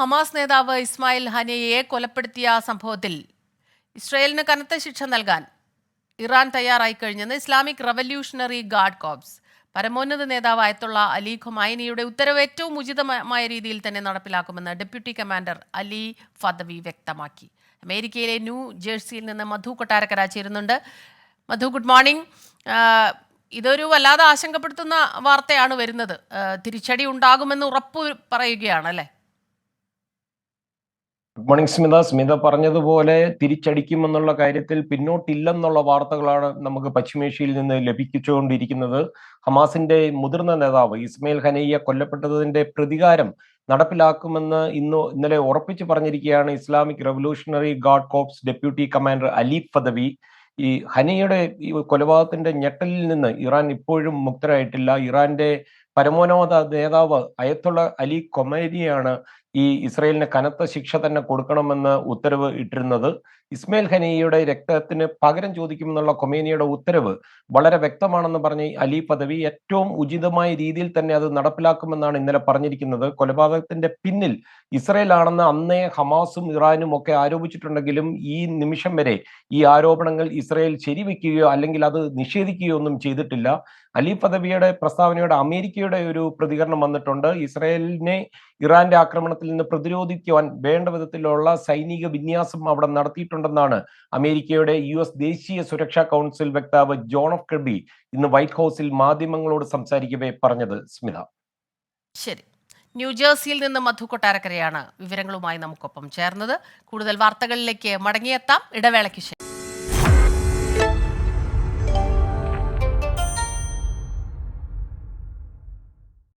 Hamas നേതാവ് ഇസ്മായിൽ ഹനിയയെ കൊലപ്പെടുത്തിയ സംഭവത്തിൽ ഇസ്രയേലിന് കനത്ത ശിക്ഷ നൽകാൻ ഇറാൻ തയ്യാറായി കഴിഞ്ഞെന്ന് ഇസ്ലാമിക് റവല്യൂഷണറി ഗാർഡ് കോർപ്സ്. പരമോന്നത നേതാവ് അയത്തുള്ള അലി ഖൊമൈനിയുടെ ഉത്തരവ് ഏറ്റവും ഉചിതമായ രീതിയിൽ തന്നെ നടപ്പിലാക്കുമെന്ന് ഡെപ്യൂട്ടി കമാൻഡർ അലി ഫദവി വ്യക്തമാക്കി. അമേരിക്കയിലെ ന്യൂ ജേഴ്സിയിൽ നിന്ന് മധു കൊട്ടാരക്കര ചേരുന്നുണ്ട്. മധു, ഗുഡ് മോർണിംഗ്. ഇതൊരു വല്ലാതെ ആശങ്കപ്പെടുത്തുന്ന വാർത്തയാണ് വരുന്നത്. തിരിച്ചടി ഉണ്ടാകുമെന്ന് ഉറപ്പ് പറയുകയാണ് അല്ലേ? ഗുഡ് മോർണിംഗ് സ്മിത പറഞ്ഞതുപോലെ തിരിച്ചടിക്കുമെന്നുള്ള കാര്യത്തിൽ പിന്നോട്ടില്ലെന്നുള്ള വാർത്തകളാണ് നമുക്ക് പശ്ചിമേഷ്യയിൽ നിന്ന് ലഭിച്ചുകൊണ്ടിരിക്കുന്നത്. ഹമാസിന്റെ മുതിർന്ന നേതാവ് ഇസ്മായിൽ ഹനിയ കൊല്ലപ്പെട്ടതിന്റെ പ്രതികാരം നടപ്പിലാക്കുമെന്ന് ഇന്നലെ ഉറപ്പിച്ചു പറഞ്ഞിരിക്കുകയാണ് Islamic revolutionary guard corps deputy commander Ali Fadavi. ഈ ഹനിയുടെ ഈ കൊലപാതകത്തിന്റെ ഞെട്ടലിൽ നിന്ന് ഇറാൻ ഇപ്പോഴും മുക്തരായിട്ടില്ല. ഇറാന്റെ പരമോന്നത നേതാവ് അയത്തുള്ള അലി ഖൊമൈനിയാണ് ഈ ഇസ്രയേലിന് കനത്ത ശിക്ഷ തന്നെ കൊടുക്കണമെന്ന് ഉത്തരവ് ഇട്ടിരുന്നത്. ഇസ്മായിൽ ഹനിയുടെ രക്തത്തിന് പകരം ചോദിക്കുമെന്നുള്ള ഖൊമൈനിയുടെ ഉത്തരവ് വളരെ വ്യക്തമാണെന്ന് പറഞ്ഞ് അലി ഫദവി ഏറ്റവും ഉചിതമായ രീതിയിൽ തന്നെ അത് നടപ്പിലാക്കുമെന്നാണ് ഇന്നലെ പറഞ്ഞിരിക്കുന്നത്. കൊലപാതകത്തിന്റെ പിന്നിൽ ഇസ്രയേൽ ആണെന്ന് അന്നേ ഹമാസും ഇറാനും ഒക്കെ ആരോപിച്ചിട്ടുണ്ടെങ്കിലും ഈ നിമിഷം വരെ ഈ ആരോപണങ്ങൾ ഇസ്രയേൽ ശരിവെക്കുകയോ അല്ലെങ്കിൽ അത് നിഷേധിക്കുകയോ ഒന്നും ചെയ്തിട്ടില്ല. അലി ഫദവിയുടെ പ്രസ്താവനയോടെ അമേരിക്കയുടെ ഒരു പ്രതികരണം വന്നിട്ടുണ്ട്. ഇസ്രയേലിനെ ഇറാന്റെ ആക്രമണത്തിൽ നിന്ന് പ്രതിരോധിക്കുവാൻ വേണ്ട വിധത്തിലുള്ള സൈനിക വിന്യാസം അവിടെ നടത്തിയിട്ടുണ്ടെന്നാണ് അമേരിക്കയുടെ US ദേശീയ സുരക്ഷാ കൗൺസിൽ വക്താവ് ജോൺ എഫ് കെർബി ഇന്ന് വൈറ്റ് ഹൗസിൽ മാധ്യമങ്ങളോട് സംസാരിക്കവേ പറഞ്ഞത്. സ്മിത, ശരി. ന്യൂജേഴ്സിയിൽ നിന്ന് മധു കൊട്ടാരക്കരയാണ് വിവരങ്ങളുമായി നമുക്കൊപ്പം ചേർന്നത്. കൂടുതൽ വാർത്തകളിലേക്ക് മടങ്ങിയെത്താം ഇടവേളയ്ക്ക് ശേഷം.